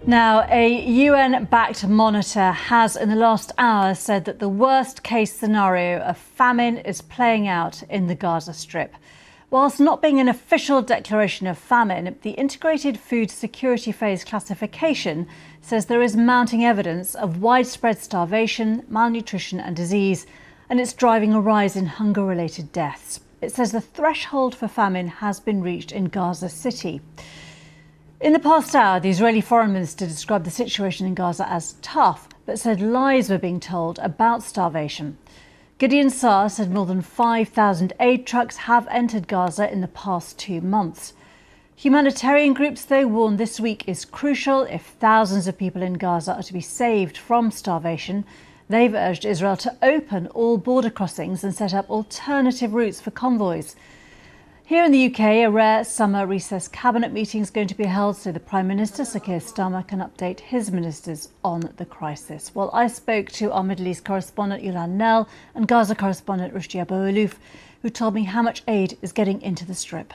Now, a UN-backed monitor has in the last hour said that the worst-case scenario of famine is playing out in the Gaza Strip. Whilst not being an official declaration of famine, the Integrated Food Security Phase classification says there is mounting evidence of widespread starvation, malnutrition and disease, and it's driving a rise in hunger-related deaths. It says the threshold for famine has been reached in Gaza City. In the past hour, the Israeli Foreign Minister described the situation in Gaza as tough, but said lies were being told about starvation. Gideon Saar said more than 5,000 aid trucks have entered Gaza in the past 2 months. Humanitarian groups, though, warn this week is crucial if thousands of people in Gaza are to be saved from starvation. They've urged Israel to open all border crossings and set up alternative routes for convoys. Here in the UK, a rare summer recess cabinet meeting is going to be held so the Prime Minister, Sir Keir Starmer, can update his ministers on the crisis. Well, I spoke to our Middle East correspondent Yolande Knell and Gaza correspondent Rushdie Abou-Alouf, who told me how much aid is getting into the Strip.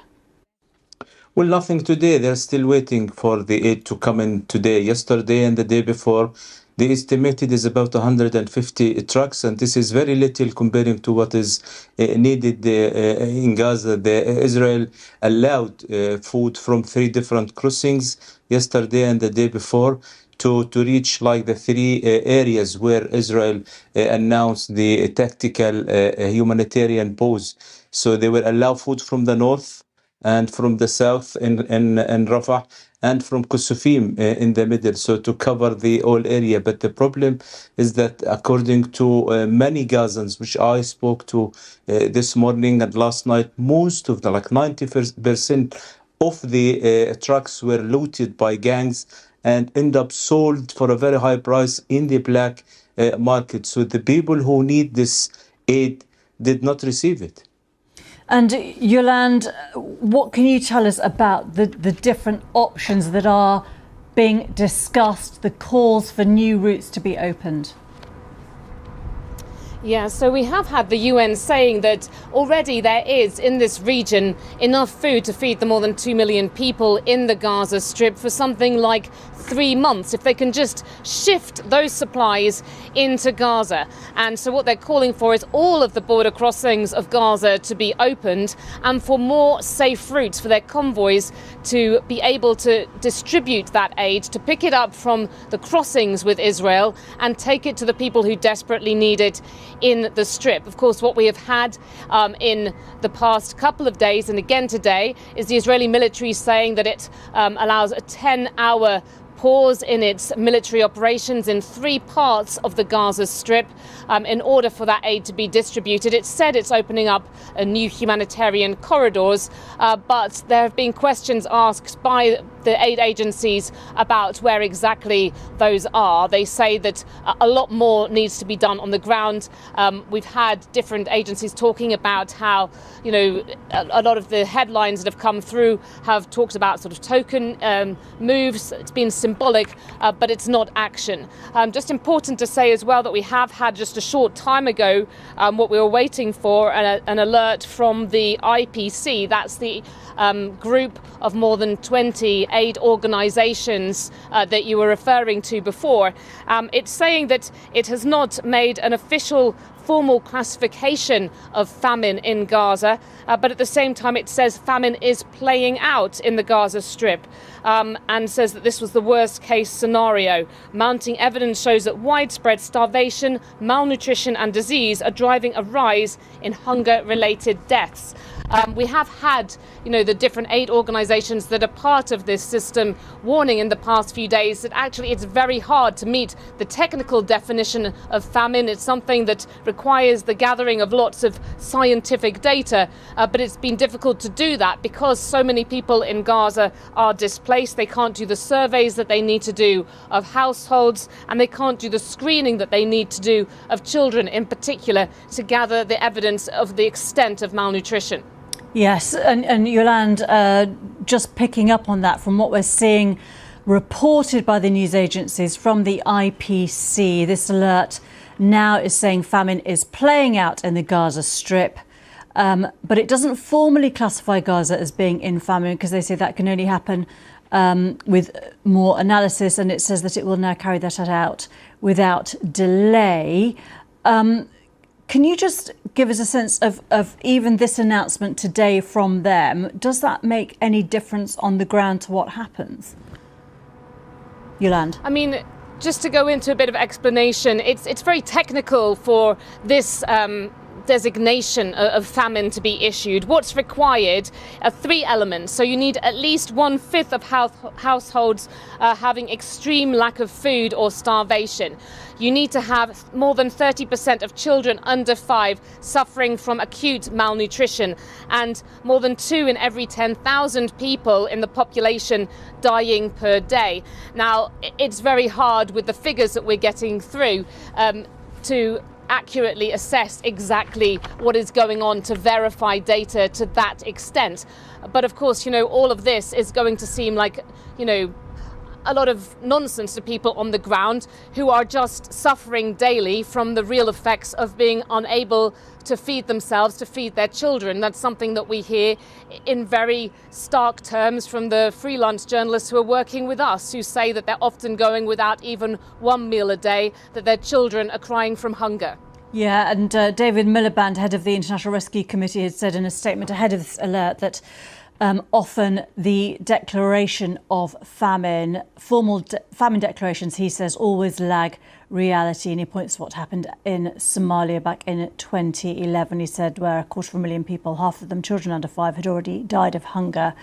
Well, nothing today. They're still waiting for the aid to come in today. Yesterday and the day before, the estimated is about 150 trucks, and this is very little comparing to what is needed in Gaza. Israel allowed food from 3 different crossings yesterday and the day before to reach like the 3 areas where Israel announced the tactical humanitarian pause. So they will allow food from the north and from the south in Rafah, and from Kusufim in the middle, so to cover the whole area. But the problem is that according to many Gazans, which I spoke to this morning and last night, most of them, like 90% of the trucks were looted by gangs and end up sold for a very high price in the black market. So the people who need this aid did not receive it. And Yolande, what can you tell us about the different options that are being discussed, the calls for new routes to be opened? Yeah, so we have had the UN saying that already there is in this region enough food to feed the more than 2 million people in the Gaza Strip for something like 3 months, if they can just shift those supplies into Gaza. And so what they're calling for is all of the border crossings of Gaza to be opened and for more safe routes for their convoys to be able to distribute that aid, to pick it up from the crossings with Israel and take it to the people who desperately need it in the Strip. Of course, what we have had in the past couple of days and again today is the Israeli military saying that it allows a 10-hour pause in its military operations in 3 parts of the Gaza Strip in order for that aid to be distributed. It said it's opening up new humanitarian corridors, but there have been questions asked by the aid agencies about where exactly those are. They say that a lot more needs to be done on the ground. We've had different agencies talking about how, you know, a lot of the headlines that have come through have talked about sort of token moves. It's been symbolic, but it's not action. Just important to say as well that we have had just a short time ago what we were waiting for, an alert from the IPC. That's the group of more than 20 aid organisations that you were referring to before. It's saying that it has not made an official formal classification of famine in Gaza, but at the same time it says famine is playing out in the Gaza Strip, and says that this was the worst case scenario. Mounting evidence shows that widespread starvation, malnutrition and disease are driving a rise in hunger-related deaths. We have had, you know, the different aid organisations that are part of this system warning in the past few days that actually it's very hard to meet the technical definition of famine. It's something that requires the gathering of lots of scientific data, but it's been difficult to do that because so many people in Gaza are displaced. They can't do the surveys that they need to do of households, and they can't do the screening that they need to do of children in particular to gather the evidence of the extent of malnutrition. Yes, and Yolande, just picking up on that, from what we're seeing reported by the news agencies from the IPC, this alert now is saying famine is playing out in the Gaza Strip. But it doesn't formally classify Gaza as being in famine because they say that can only happen with more analysis, and it says that it will now carry that out without delay. Can you just give us a sense of even this announcement today from them? Does that make any difference on the ground to what happens? Yolande? I mean, just to go into a bit of explanation, it's very technical for this designation of famine to be issued. What's required are 3 elements. So you need at least 1/5 of households having extreme lack of food or starvation. You need to have more than 30% of children under 5 suffering from acute malnutrition, and more than 2 in every 10,000 people in the population dying per day. Now, it's very hard with the figures that we're getting through to accurately assess exactly what is going on, to verify data to that extent. But of course, all of this is going to seem like, a lot of nonsense to people on the ground who are just suffering daily from the real effects of being unable to feed themselves, to feed their children. That's something that we hear in very stark terms from the freelance journalists who are working with us, who say that they're often going without even 1 meal a day, that their children are crying from hunger. Yeah, and David Miliband, head of the International Rescue Committee, had said in a statement ahead of this alert that often the declaration of famine, formal famine declarations, he says, always lag reality. And he points to what happened in Somalia back in 2011. He said where 250,000 people, half of them children under 5, had already died of hunger.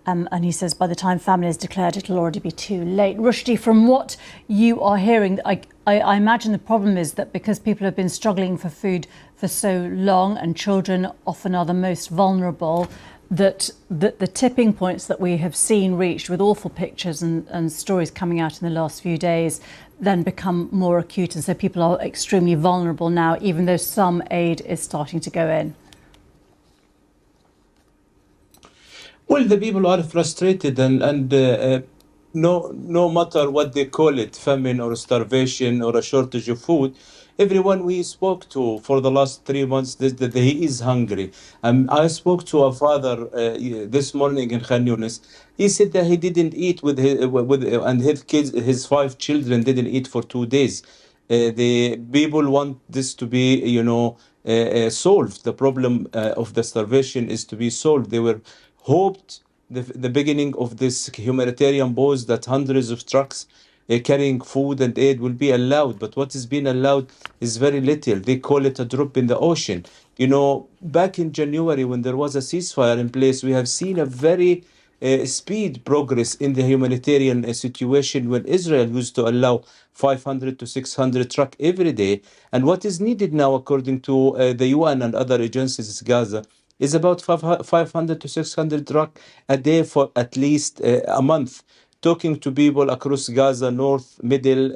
And he says by the time famine is declared, it'll already be too late. Rushdie, from what you are hearing, I imagine the problem is that because people have been struggling for food for so long, and children often are the most vulnerable, that the tipping points that we have seen reached with awful pictures and stories coming out in the last few days then become more acute. And so people are extremely vulnerable now, even though some aid is starting to go in. Well, the people are frustrated, and no matter what they call it, famine or starvation or a shortage of food, everyone we spoke to for the last 3 months, he is hungry. I spoke to a father this morning in Khan Yunis. He said that he didn't eat and his kids, his 5 children didn't eat for 2 days. The people want this to be, solved. The problem of the starvation is to be solved. They were hoped the beginning of this humanitarian pause that hundreds of trucks carrying food and aid will be allowed, but what is being allowed is very little. They call it a drop in the ocean. Back in January, when there was a ceasefire in place, we have seen a very speed progress in the humanitarian situation when Israel used to allow 500 to 600 trucks every day. And what is needed now, according to the UN and other agencies, Gaza, is about 500 to 600 trucks a day for at least a month. Talking to people across Gaza, north, middle,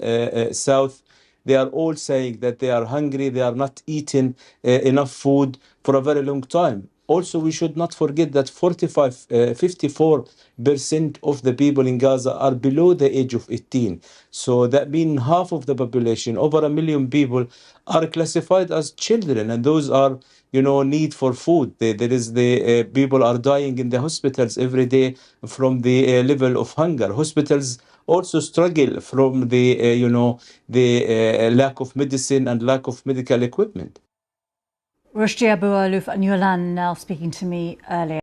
south, they are all saying that they are hungry, they are not eating enough food for a very long time. Also, we should not forget that 54% of the people in Gaza are below the age of 18. So that means half of the population, over 1 million people, are classified as children, and those are, need for food. There is the people are dying in the hospitals every day from the level of hunger. Hospitals also struggle from the lack of medicine and lack of medical equipment. Rushdie Abu Alouf and Yolande Nell speaking to me earlier.